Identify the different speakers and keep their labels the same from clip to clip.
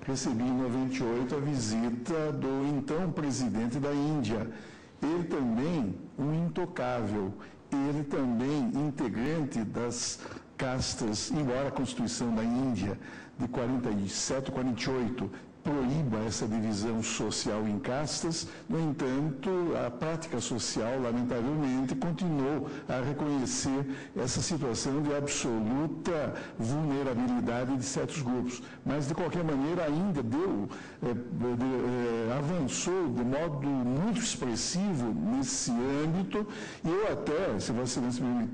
Speaker 1: recebi em 98 a visita do então presidente da Índia. Ele também um intocável, ele também integrante das castas, embora a Constituição da Índia de 47, 48 proíba essa divisão social em castas, no entanto, a prática social, lamentavelmente, continuou a reconhecer essa situação de absoluta vulnerabilidade de certos grupos. Mas, de qualquer maneira, a Índia avançou de modo muito expressivo nesse âmbito, e eu até, se Vossa Excelência me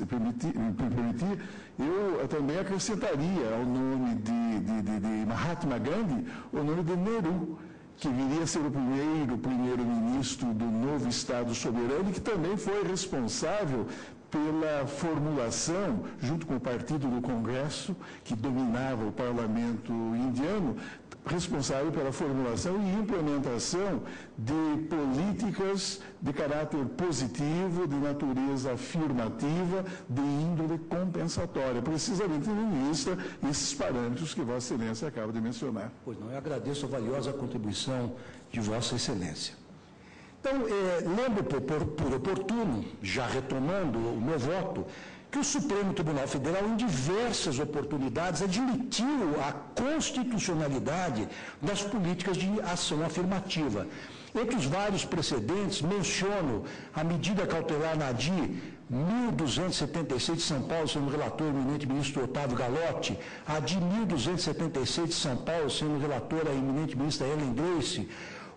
Speaker 1: permitir, eu também acrescentaria ao nome de Mahatma Gandhi o nome de Nehru, que viria a ser o primeiro-ministro do novo Estado soberano, que também foi responsável pela formulação, junto com o Partido do Congresso, que dominava o parlamento indiano, responsável pela formulação e implementação de políticas de caráter positivo, de natureza afirmativa, de índole compensatória, precisamente tendo em vista esses parâmetros que Vossa Excelência acaba de mencionar.
Speaker 2: Pois não, eu agradeço a valiosa contribuição de Vossa Excelência. Então, lembro por oportuno, já retomando o meu voto, que o Supremo Tribunal Federal, em diversas oportunidades, admitiu a constitucionalidade das políticas de ação afirmativa. Entre os vários precedentes, menciono a medida cautelar na ADI 1276 de São Paulo, sendo relator o eminente ministro Otávio Galotti, a ADI 1276 de São Paulo, sendo relatora a eminente ministra Ellen Grace,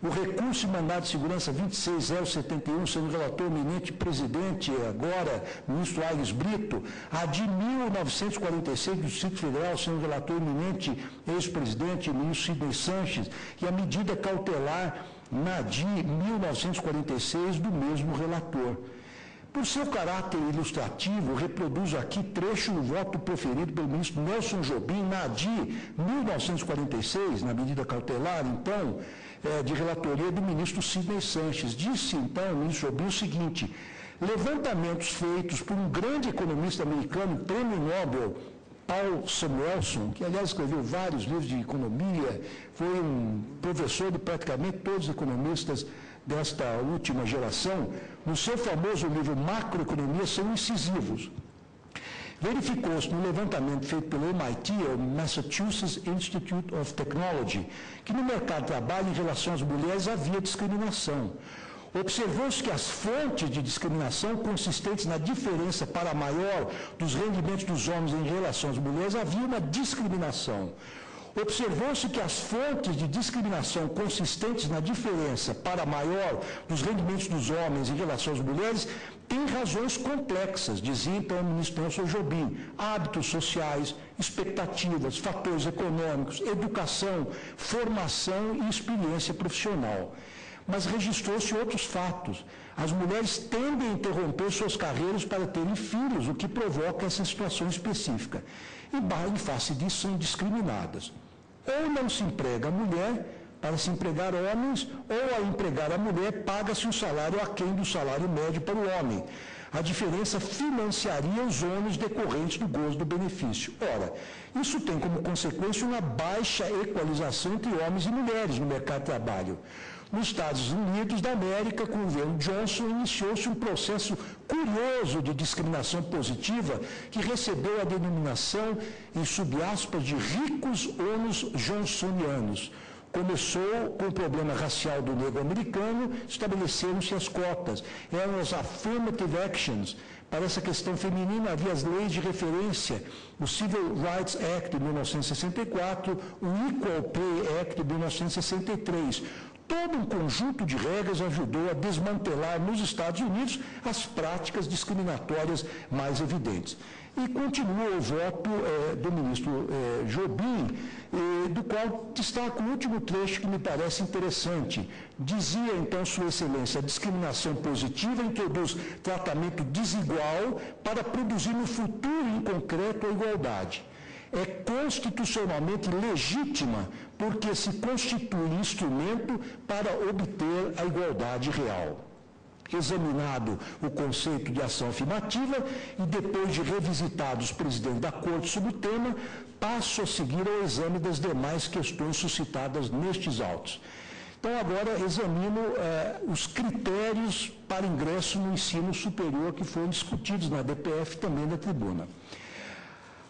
Speaker 2: o recurso de mandado de segurança 26071, sendo relator o eminente presidente, agora, ministro Aires Brito, a de 1946 do Distrito Federal, sendo relator o eminente ex-presidente, ministro Sidney Sanches, e a medida cautelar na de 1946 do mesmo relator. Por seu caráter ilustrativo, reproduzo aqui trecho do voto proferido pelo ministro Nelson Jobim na ADI 1946, na medida cautelar, então, de relatoria do ministro Sidney Sanches. Disse, então, o ministro Jobim o seguinte: levantamentos feitos por um grande economista americano, prêmio Nobel, Paul Samuelson, que, aliás, escreveu vários livros de economia, foi um professor de praticamente todos os economistas desta última geração, no seu famoso livro Macroeconomia, são incisivos. Verificou-se no levantamento feito pelo MIT, o Massachusetts Institute of Technology, que no mercado de trabalho, em relação às mulheres, havia discriminação. Observou-se que as fontes de discriminação consistentes na diferença para maior dos rendimentos dos homens em relação às mulheres, havia uma discriminação. Observou-se que as fontes de discriminação consistentes na diferença para maior dos rendimentos dos homens em relação às mulheres têm razões complexas, dizia então o ministro Nelson Jobim: hábitos sociais, expectativas, fatores econômicos, educação, formação e experiência profissional. Mas registrou-se outros fatos. As mulheres tendem a interromper suas carreiras para terem filhos, o que provoca essa situação específica. E, em face disso, são discriminadas. Ou não se emprega a mulher para se empregar homens, ou ao empregar a mulher, paga-se um salário aquém do salário médio para o homem. A diferença financiaria os ônus decorrentes do gozo do benefício. Ora, isso tem como consequência uma baixa equalização entre homens e mulheres no mercado de trabalho. Nos Estados Unidos da América, com o governo Johnson, iniciou-se um processo curioso de discriminação positiva que recebeu a denominação, em subaspas, de ricos ônus johnsonianos. Começou com o problema racial do negro americano, estabeleceram-se as cotas, eram as affirmative actions. Para essa questão feminina havia as leis de referência, o Civil Rights Act de 1964, o Equal Pay Act de 1963. Todo um conjunto de regras ajudou a desmantelar nos Estados Unidos as práticas discriminatórias mais evidentes. E continua o voto do ministro Jobim, do qual destaco o último trecho que me parece interessante. Dizia então Sua Excelência: a discriminação positiva introduz tratamento desigual para produzir no futuro em concreto a igualdade. É constitucionalmente legítima porque se constitui instrumento para obter a igualdade real. examinado o conceito de ação afirmativa e, depois de revisitados os presidentes da Corte sobre o tema, passo a seguir ao exame das demais questões suscitadas nestes autos. Então, agora examino os critérios para ingresso no ensino superior que foram discutidos na DPF também na tribuna.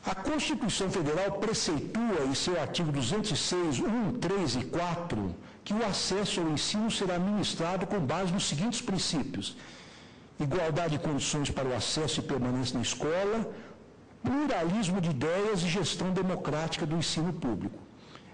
Speaker 2: A Constituição Federal preceitua, em seu artigo 206, 1, 3 e 4, que o acesso ao ensino será ministrado com base nos seguintes princípios: igualdade de condições para o acesso e permanência na escola, pluralismo de ideias e gestão democrática do ensino público.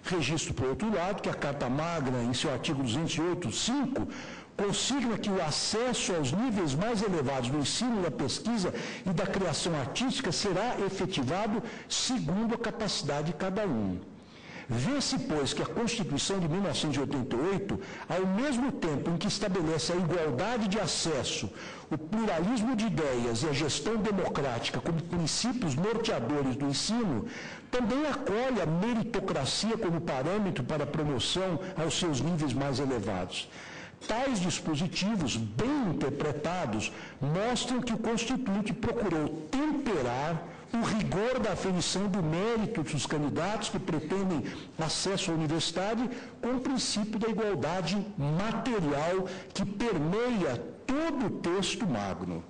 Speaker 2: Registro, por outro lado, que a Carta Magna, em seu artigo 208, 5, consigna que o acesso aos níveis mais elevados do ensino, da pesquisa e da criação artística será efetivado segundo a capacidade de cada um. Vê-se, pois, que a Constituição de 1988, ao mesmo tempo em que estabelece a igualdade de acesso, o pluralismo de ideias e a gestão democrática como princípios norteadores do ensino, também acolhe a meritocracia como parâmetro para a promoção aos seus níveis mais elevados. Tais dispositivos, bem interpretados, mostram que o Constituinte procurou temperar o rigor da aferição do mérito dos candidatos que pretendem acesso à universidade com o princípio da igualdade material que permeia todo o texto magno.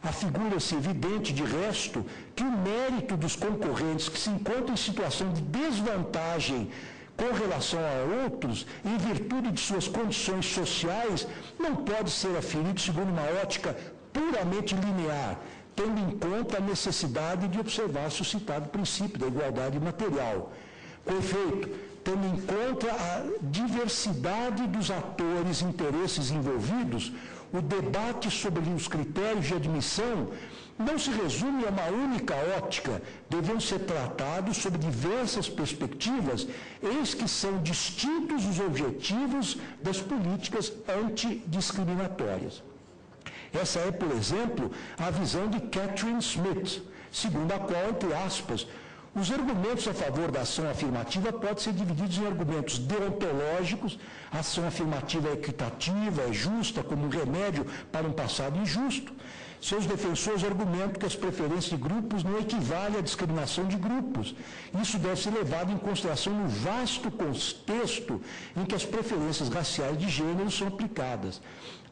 Speaker 2: Afigura-se evidente, de resto, que o mérito dos concorrentes que se encontram em situação de desvantagem com relação a outros, em virtude de suas condições sociais, não pode ser aferido segundo uma ótica puramente linear, tendo em conta a necessidade de observar-se o citado princípio da igualdade material. Com efeito, tendo em conta a diversidade dos atores e interesses envolvidos, o debate sobre os critérios de admissão não se resume a uma única ótica, devendo ser tratados sob diversas perspectivas, eis que são distintos os objetivos das políticas antidiscriminatórias. Essa é, por exemplo, a visão de Catherine Smith, segundo a qual, entre aspas, os argumentos a favor da ação afirmativa podem ser divididos em argumentos deontológicos, a ação afirmativa é equitativa, é justa, como um remédio para um passado injusto. Seus defensores argumentam que as preferências de grupos não equivalem à discriminação de grupos. Isso deve ser levado em consideração no vasto contexto em que as preferências raciais de gênero são aplicadas.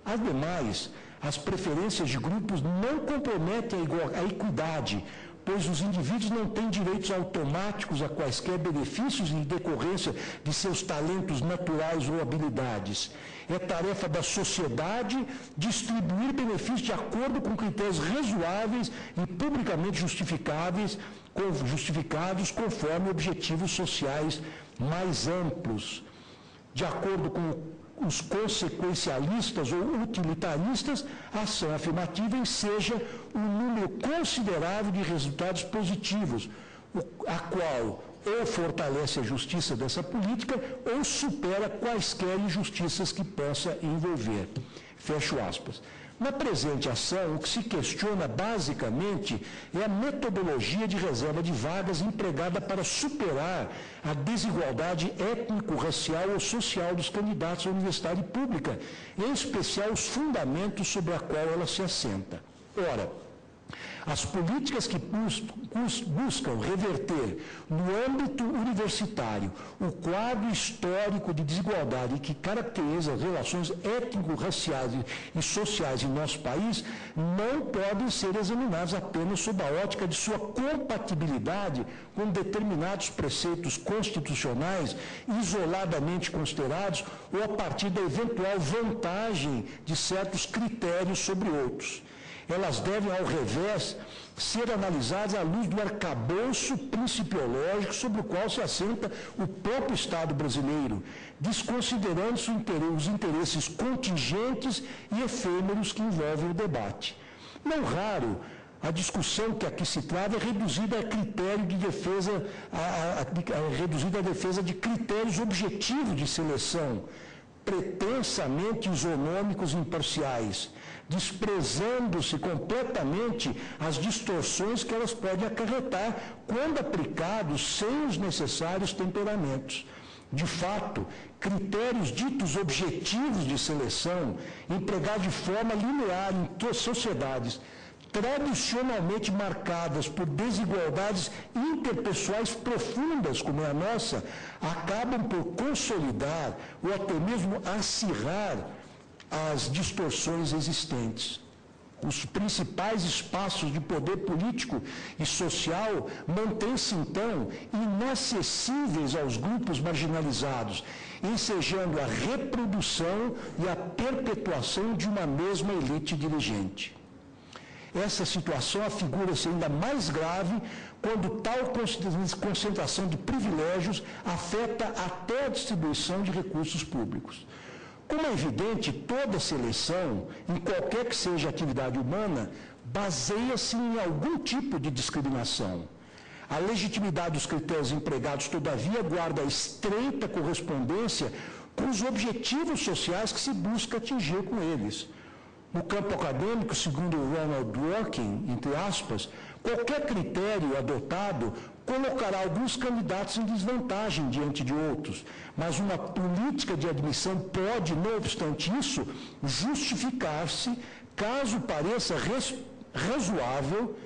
Speaker 2: Ademais, as preferências de grupos não comprometem a equidade, pois os indivíduos não têm direitos automáticos a quaisquer benefícios em decorrência de seus talentos naturais ou habilidades. É tarefa da sociedade distribuir benefícios de acordo com critérios razoáveis e publicamente justificados conforme objetivos sociais mais amplos. De acordo com os consequencialistas ou utilitaristas, a ação afirmativa enseja um número considerável de resultados positivos, a qual ou fortalece a justiça dessa política ou supera quaisquer injustiças que possa envolver. Fecho aspas. Na presente ação, o que se questiona basicamente é a metodologia de reserva de vagas empregada para superar a desigualdade étnico-racial ou social dos candidatos à universidade pública, em especial os fundamentos sobre a qual ela se assenta. Ora, as políticas que buscam reverter no âmbito universitário o quadro histórico de desigualdade que caracteriza as relações étnico-raciais e sociais em nosso país não podem ser examinadas apenas sob a ótica de sua compatibilidade com determinados preceitos constitucionais isoladamente considerados ou a partir da eventual vantagem de certos critérios sobre outros. Elas devem, ao revés, ser analisadas à luz do arcabouço principiológico sobre o qual se assenta o próprio Estado brasileiro, desconsiderando os interesses contingentes e efêmeros que envolvem o debate. Não raro, a discussão que aqui se trata é reduzida a critério de defesa, reduzida à defesa de critérios objetivos de seleção, pretensamente isonômicos e imparciais, desprezando-se completamente as distorções que elas podem acarretar quando aplicados sem os necessários temperamentos. De fato, critérios ditos objetivos de seleção, empregados de forma linear em sociedades tradicionalmente marcadas por desigualdades interpessoais profundas, como é a nossa, acabam por consolidar ou até mesmo acirrar as distorções existentes. Os principais espaços de poder político e social mantêm-se, então, inacessíveis aos grupos marginalizados, ensejando a reprodução e a perpetuação de uma mesma elite dirigente. Essa situação afigura-se ainda mais grave quando tal concentração de privilégios afeta até a distribuição de recursos públicos. Como é evidente, toda seleção, em qualquer que seja a atividade humana, baseia-se em algum tipo de discriminação. A legitimidade dos critérios empregados, todavia, guarda estreita correspondência com os objetivos sociais que se busca atingir com eles. No campo acadêmico, segundo Ronald Dworkin, entre aspas, qualquer critério adotado colocará alguns candidatos em desvantagem diante de outros, mas uma política de admissão pode, não obstante isso, justificar-se caso pareça razoável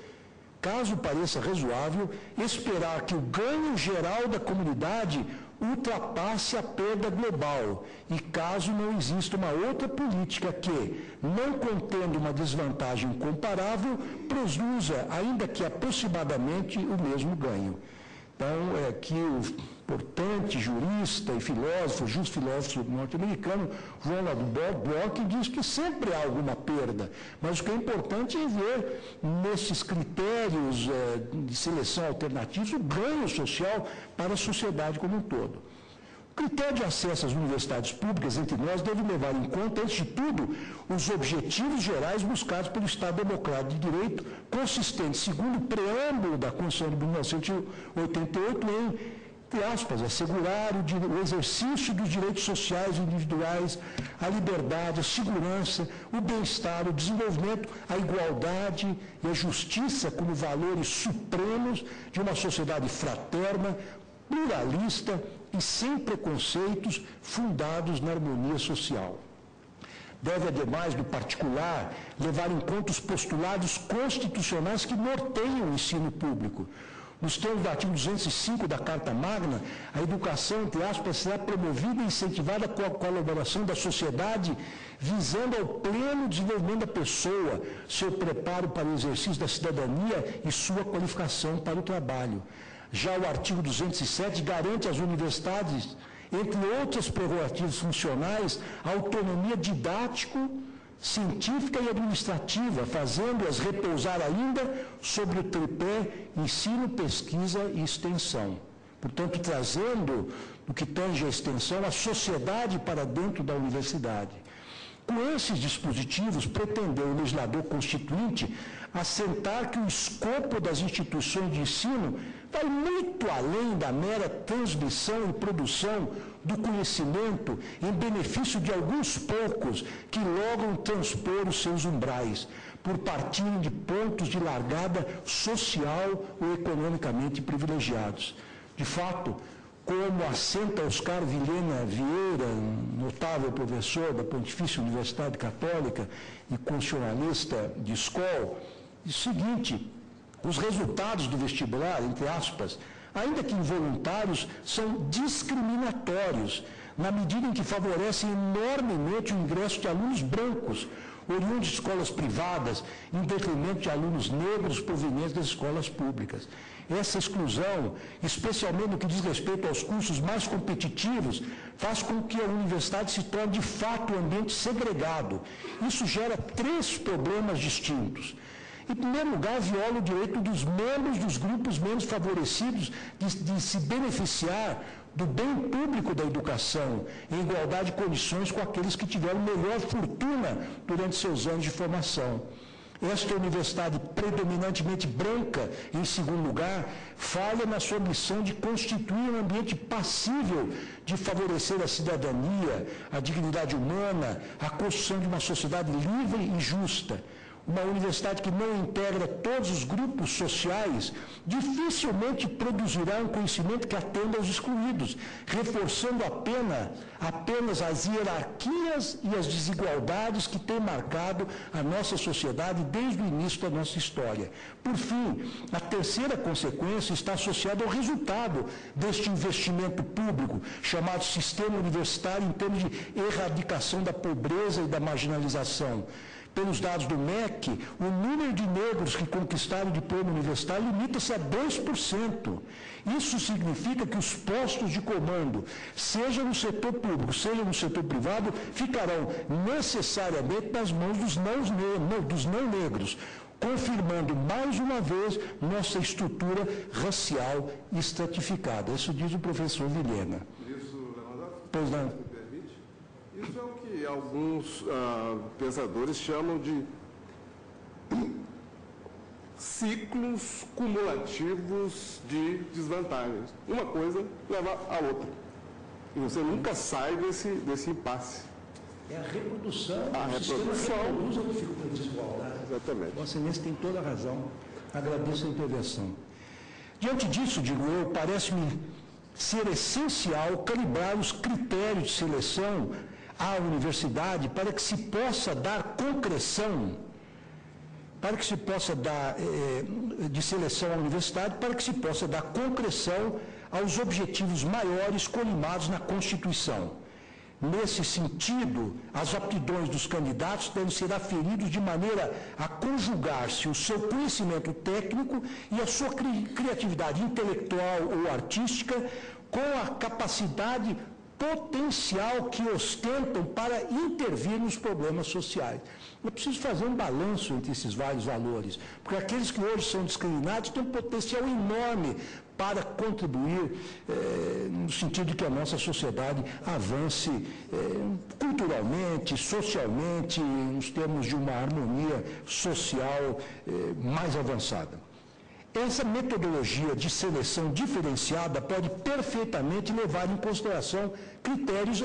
Speaker 2: esperar que o ganho geral da comunidade ultrapasse a perda global e caso não exista uma outra política que, não contendo uma desvantagem comparável, produza, ainda que aproximadamente, o mesmo ganho. Então, é aqui o importante jurista e filósofo, justo filósofo norte-americano, Ronald Dworkin, diz que sempre há alguma perda, mas o que é importante é ver nesses critérios de seleção alternativos o ganho social para a sociedade como um todo. O critério de acesso às universidades públicas entre nós deve levar em conta, antes de tudo, os objetivos gerais buscados pelo Estado Democrático de Direito, consistente, segundo o preâmbulo da Constituição de 1988, em, entre aspas, assegurar o exercício dos direitos sociais individuais, a liberdade, a segurança, o bem-estar, o desenvolvimento, a igualdade e a justiça como valores supremos de uma sociedade fraterna, pluralista e sem preconceitos, fundados na harmonia social. Deve, ademais do particular, levar em conta os postulados constitucionais que norteiam o ensino público. Nos termos do artigo 205 da Carta Magna, a educação, entre aspas, será promovida e incentivada com a colaboração da sociedade, visando ao pleno desenvolvimento da pessoa, seu preparo para o exercício da cidadania e sua qualificação para o trabalho. Já o artigo 207 garante às universidades, entre outras prerrogativas funcionais, a autonomia didático, científica e administrativa, fazendo-as repousar ainda sobre o tripé ensino, pesquisa e extensão. Portanto, trazendo, no que tange à extensão, a sociedade para dentro da universidade. Com esses dispositivos, pretendeu o legislador constituinte assentar que o escopo das instituições de ensino vai muito além da mera transmissão e produção do conhecimento em benefício de alguns poucos que logram transpor os seus umbrais, por partirem de pontos de largada social ou economicamente privilegiados. De fato, como assenta Oscar Vilhena Vieira, notável professor da Pontifícia Universidade Católica e constitucionalista de escola, diz o seguinte: os resultados do vestibular, entre aspas, ainda que involuntários, são discriminatórios, na medida em que favorecem enormemente o ingresso de alunos brancos, oriundos de escolas privadas, em detrimento de alunos negros provenientes das escolas públicas. Essa exclusão, especialmente no que diz respeito aos cursos mais competitivos, faz com que a universidade se torne de fato um ambiente segregado. Isso gera 3 problemas distintos. Em primeiro lugar, viola o direito dos membros dos grupos menos favorecidos de se beneficiar do bem público da educação, em igualdade de condições com aqueles que tiveram melhor fortuna durante seus anos de formação. Esta universidade predominantemente branca, em segundo lugar, falha na sua missão de constituir um ambiente passível de favorecer a cidadania, a dignidade humana, a construção de uma sociedade livre e justa. uma universidade que não integra todos os grupos sociais, dificilmente produzirá um conhecimento que atenda aos excluídos, reforçando apenas as hierarquias e as desigualdades que têm marcado a nossa sociedade desde o início da nossa história. Por fim, a terceira consequência está associada ao resultado deste investimento público, chamado sistema universitário em termos de erradicação da pobreza e da marginalização. Pelos dados do MEC, o número de negros que conquistaram o diploma universitário limita-se a 2%. Isso significa que os postos de comando, seja no setor público, seja no setor privado, ficarão necessariamente nas mãos dos não negros, confirmando mais uma vez nossa estrutura racial estratificada. Isso diz o professor Vilhena. Pois não.
Speaker 3: Isso é o que alguns pensadores chamam de ciclos cumulativos de desvantagens. Uma coisa leva à outra. E você nunca sai desse impasse.
Speaker 2: É a reprodução.
Speaker 3: A reprodução.
Speaker 2: Reproduz a desigualdade.
Speaker 3: Exatamente.
Speaker 2: Vossa Excelência tem toda a razão. Agradeço a intervenção. Diante disso, digo eu, parece-me ser essencial calibrar os critérios de seleção à universidade para que se possa dar concreção, de seleção à universidade, para que se possa dar concreção aos objetivos maiores colimados na Constituição. Nesse sentido, as aptidões dos candidatos devem ser aferidas de maneira a conjugar-se o seu conhecimento técnico e a sua criatividade intelectual ou artística com a capacidade potencial que ostentam para intervir nos problemas sociais. É preciso fazer um balanço entre esses vários valores, porque aqueles que hoje são discriminados têm um potencial enorme para contribuir no sentido de que a nossa sociedade avance culturalmente, socialmente, nos termos de uma harmonia social mais avançada. Essa metodologia de seleção diferenciada pode perfeitamente levar em consideração critérios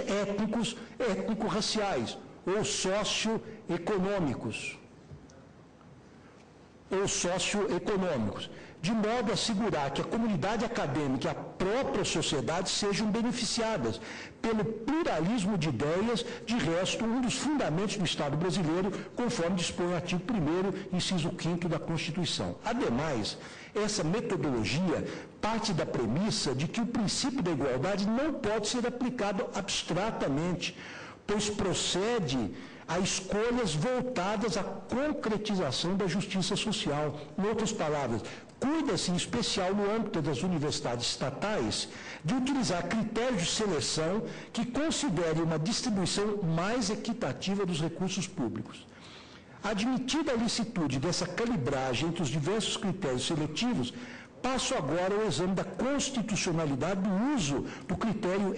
Speaker 2: étnico-raciais ou socioeconômicos, de modo a assegurar que a comunidade acadêmica e a própria sociedade sejam beneficiadas pelo pluralismo de ideias, de resto, um dos fundamentos do Estado brasileiro, conforme dispõe o artigo 1º, inciso 5º da Constituição. Ademais, essa metodologia parte da premissa de que o princípio da igualdade não pode ser aplicado abstratamente, pois procede a escolhas voltadas à concretização da justiça social. Em outras palavras, cuida-se, em especial no âmbito das universidades estatais, de utilizar critérios de seleção que considerem uma distribuição mais equitativa dos recursos públicos. Admitida a licitude dessa calibragem entre os diversos critérios seletivos, passo agora ao exame da constitucionalidade do uso do critério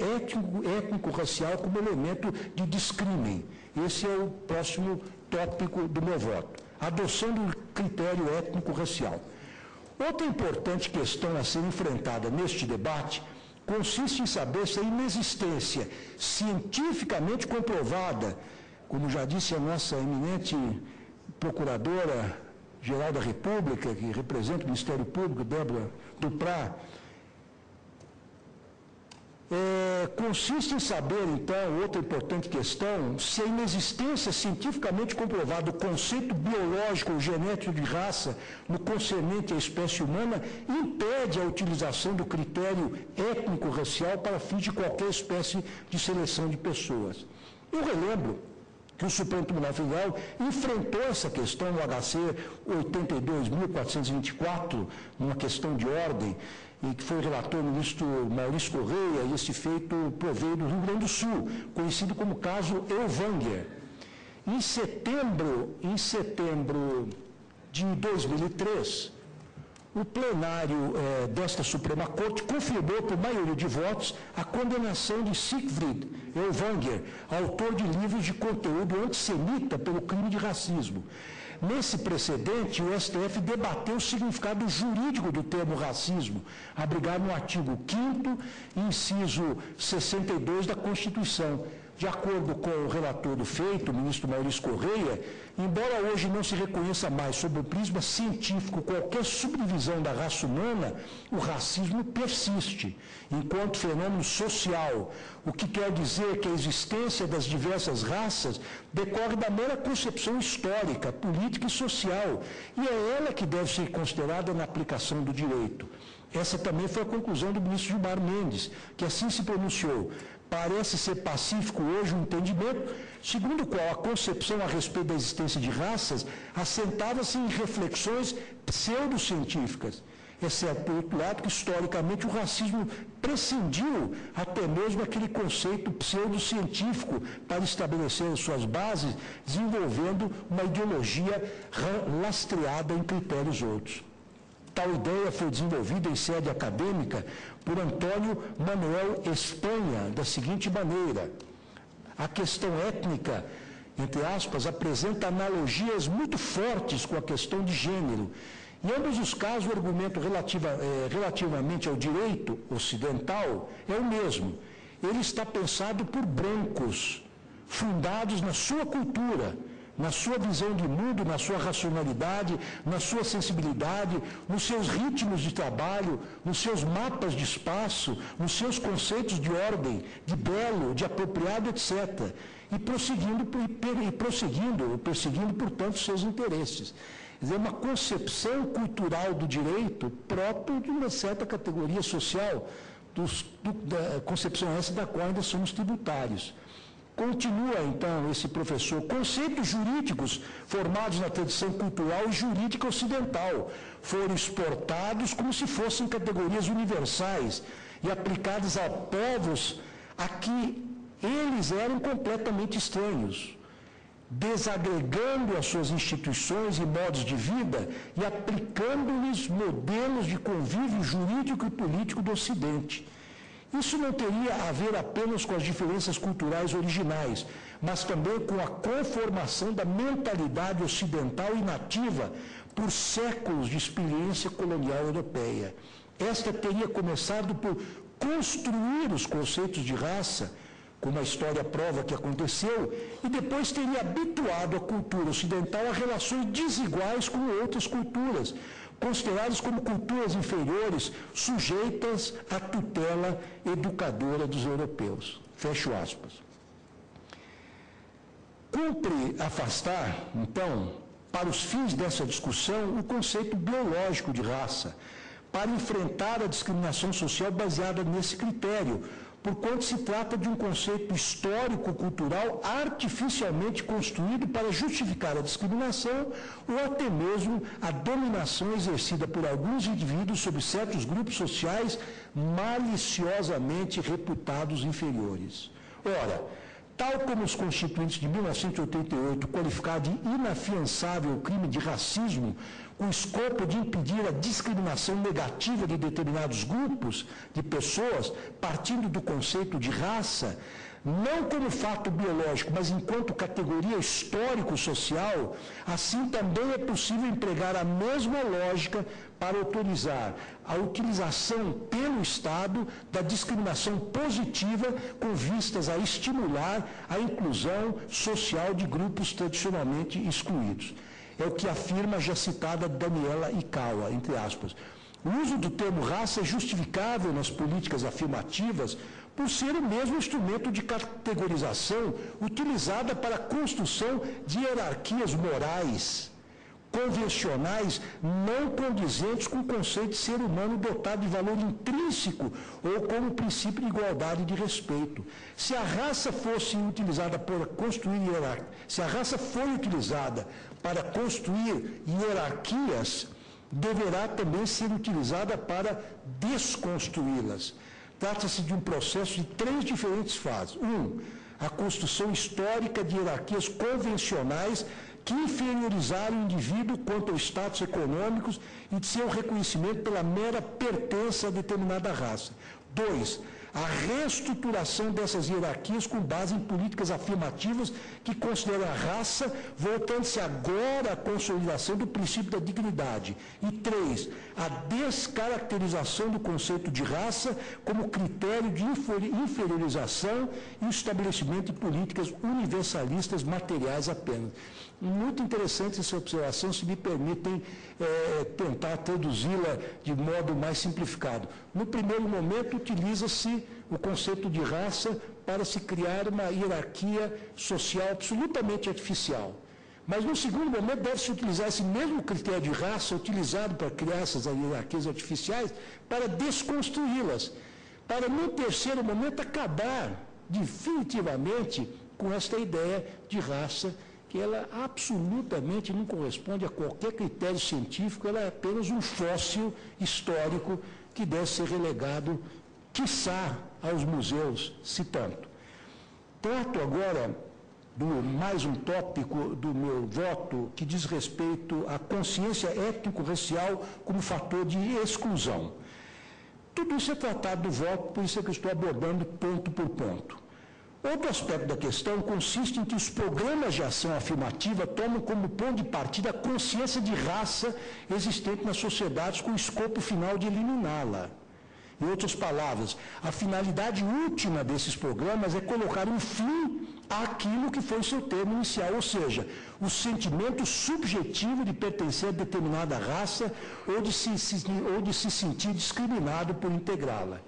Speaker 2: étnico-racial como elemento de discrimen. Esse é o próximo tópico do meu voto. Adoção do critério étnico-racial. Outra importante questão a ser enfrentada neste debate consiste em saber se a inexistência cientificamente comprovada, como já disse a nossa eminente Procuradora-Geral da República, que representa o Ministério Público, Débora Duprá, consiste em saber, então, outra importante questão, se a inexistência cientificamente comprovada do conceito biológico ou genético de raça no concernente à espécie humana impede a utilização do critério étnico-racial para fins de qualquer espécie de seleção de pessoas. Eu relembro que o Supremo Tribunal Federal enfrentou essa questão no HC 82.424, numa questão de ordem, e que foi relator o ministro Maurício Correia, e esse feito proveio do Rio Grande do Sul, conhecido como caso Elvanger. Em setembro de 2003, o plenário desta Suprema Corte confirmou por maioria de votos a condenação de Siegfried Elvanger, autor de livros de conteúdo antissemita pelo crime de racismo. Nesse precedente, o STF debateu o significado jurídico do termo racismo, abrigado no artigo 5º, inciso 62 da Constituição. De acordo com o relator do feito, o ministro Maurício Correia, embora hoje não se reconheça mais sob o prisma científico qualquer subdivisão da raça humana, o racismo persiste enquanto fenômeno social, o que quer dizer que a existência das diversas raças decorre da mera concepção histórica, política e social, e é ela que deve ser considerada na aplicação do direito. Essa também foi a conclusão do ministro Gilmar Mendes, que assim se pronunciou. Parece ser pacífico hoje o entendimento, segundo o qual a concepção a respeito da existência de raças assentava-se em reflexões pseudocientíficas, exceto, por outro lado, que historicamente o racismo prescindiu até mesmo aquele conceito pseudocientífico para estabelecer as suas bases, desenvolvendo uma ideologia lastreada em critérios outros. Tal ideia foi desenvolvida em sede acadêmica por Antônio Manuel Espanha, da seguinte maneira: a questão étnica, entre aspas, apresenta analogias muito fortes com a questão de gênero. Em ambos os casos, o argumento relativamente ao direito ocidental é o mesmo. Ele está pensado por brancos, fundados na sua cultura, na sua visão de mundo, na sua racionalidade, na sua sensibilidade, nos seus ritmos de trabalho, nos seus mapas de espaço, nos seus conceitos de ordem, de belo, de apropriado, etc. E perseguindo, portanto, seus interesses. Quer dizer, uma concepção cultural do direito próprio de uma certa categoria social, da concepção essa da qual ainda somos tributários. Continua, então, esse professor, conceitos jurídicos formados na tradição cultural e jurídica ocidental foram exportados como se fossem categorias universais e aplicados a povos a que eles eram completamente estranhos, desagregando as suas instituições e modos de vida e aplicando-lhes modelos de convívio jurídico e político do Ocidente. Isso não teria a ver apenas com as diferenças culturais originais, mas também com a conformação da mentalidade ocidental e nativa por séculos de experiência colonial europeia. Esta teria começado por construir os conceitos de raça, como a história prova que aconteceu, e depois teria habituado a cultura ocidental a relações desiguais com outras culturas, consideradas como culturas inferiores, sujeitas à tutela educadora dos europeus. Fecho aspas. Cumpre afastar, então, para os fins dessa discussão, o conceito biológico de raça, para enfrentar a discriminação social baseada nesse critério, porquanto se trata de um conceito histórico-cultural artificialmente construído para justificar a discriminação ou até mesmo a dominação exercida por alguns indivíduos sobre certos grupos sociais maliciosamente reputados inferiores. Ora, tal como os constituintes de 1988 qualificaram de inafiançável o crime de racismo, com o escopo de impedir a discriminação negativa de determinados grupos de pessoas, partindo do conceito de raça, não como fato biológico, mas enquanto categoria histórico-social, assim também é possível empregar a mesma lógica para autorizar a utilização pelo Estado da discriminação positiva com vistas a estimular a inclusão social de grupos tradicionalmente excluídos. É o que afirma a já citada Daniela Ikawa, entre aspas. O uso do termo raça é justificável nas políticas afirmativas por ser o mesmo instrumento de categorização utilizada para a construção de hierarquias morais convencionais não condizentes com o conceito de ser humano dotado de valor intrínseco ou como princípio de igualdade e de respeito. Se a raça fosse utilizada para construir se a raça foi utilizada para construir hierarquias, deverá também ser utilizada para desconstruí-las. Trata-se de um processo de 3 diferentes fases. 1. A construção histórica de hierarquias convencionais que inferiorizaram o indivíduo quanto aos status econômicos e de seu reconhecimento pela mera pertença a determinada raça. 2. a reestruturação dessas hierarquias com base em políticas afirmativas que consideram a raça, voltando-se agora à consolidação do princípio da dignidade. E 3, a descaracterização do conceito de raça como critério de inferiorização e o estabelecimento de políticas universalistas materiais apenas. Muito interessante essa observação, se me permitem tentar traduzi-la de modo mais simplificado. No primeiro momento, utiliza-se o conceito de raça para se criar uma hierarquia social absolutamente artificial. Mas, no segundo momento, deve-se utilizar esse mesmo critério de raça utilizado para criar essas hierarquias artificiais para desconstruí-las. Para, no terceiro momento, acabar definitivamente com esta ideia de raça, que ela absolutamente não corresponde a qualquer critério científico, ela é apenas um fóssil histórico que deve ser relegado, quiçá, aos museus, se tanto. Trato agora mais um tópico do meu voto que diz respeito à consciência étnico-racial como fator de exclusão. Tudo isso é tratado do voto, por isso é que eu estou abordando ponto por ponto. Outro aspecto da questão consiste em que os programas de ação afirmativa tomam como ponto de partida a consciência de raça existente nas sociedades com o escopo final de eliminá-la. Em outras palavras, a finalidade última desses programas é colocar um fim àquilo que foi seu termo inicial, ou seja, o sentimento subjetivo de pertencer a determinada raça ou de se sentir discriminado por integrá-la.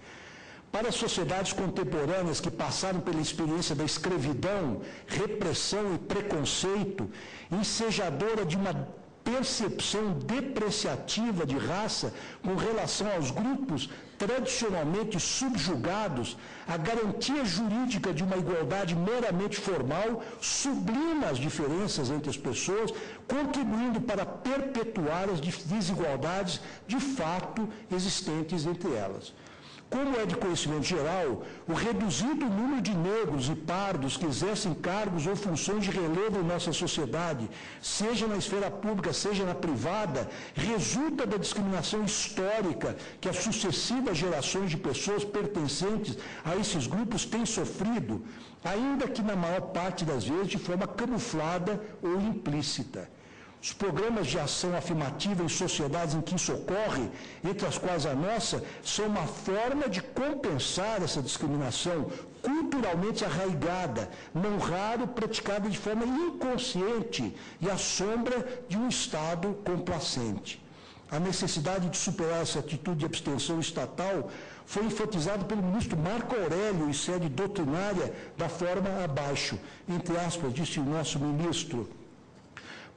Speaker 2: Para as sociedades contemporâneas que passaram pela experiência da escravidão, repressão e preconceito, ensejadora de uma percepção depreciativa de raça com relação aos grupos tradicionalmente subjugados, a garantia jurídica de uma igualdade meramente formal sublima as diferenças entre as pessoas, contribuindo para perpetuar as desigualdades de fato existentes entre elas. Como é de conhecimento geral, o reduzido número de negros e pardos que exercem cargos ou funções de relevo em nossa sociedade, seja na esfera pública, seja na privada, resulta da discriminação histórica que as sucessivas gerações de pessoas pertencentes a esses grupos têm sofrido, ainda que na maior parte das vezes de forma camuflada ou implícita. Os programas de ação afirmativa em sociedades em que isso ocorre, entre as quais a nossa, são uma forma de compensar essa discriminação culturalmente arraigada, não raro praticada de forma inconsciente e à sombra de um Estado complacente. A necessidade de superar essa atitude de abstenção estatal foi enfatizada pelo ministro Marco Aurélio em sede doutrinária da forma abaixo. Entre aspas, disse o nosso ministro: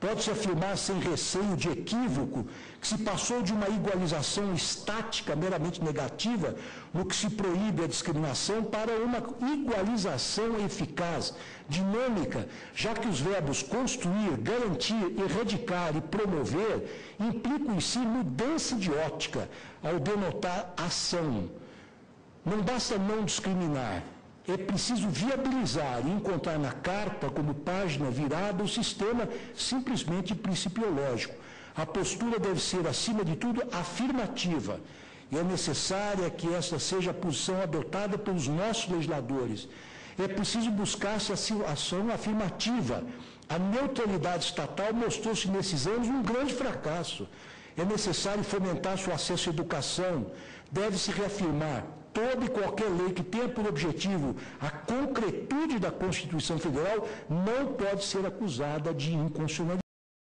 Speaker 2: pode-se afirmar sem receio de equívoco que se passou de uma igualização estática, meramente negativa, no que se proíbe a discriminação, para uma igualização eficaz, dinâmica, já que os verbos construir, garantir, erradicar e promover implicam em si mudança de ótica ao denotar ação. Não basta não discriminar. É preciso viabilizar e encontrar na carta, como página virada, o sistema simplesmente principiológico. A postura deve ser, acima de tudo, afirmativa. E é necessária que esta seja a posição adotada pelos nossos legisladores. É preciso buscar-se a ação afirmativa. A neutralidade estatal mostrou-se nesses anos um grande fracasso. É necessário fomentar seu acesso à educação. Deve-se reafirmar toda e qualquer lei que tenha por objetivo a concretude da Constituição Federal não pode ser acusada de inconstitucionalidade.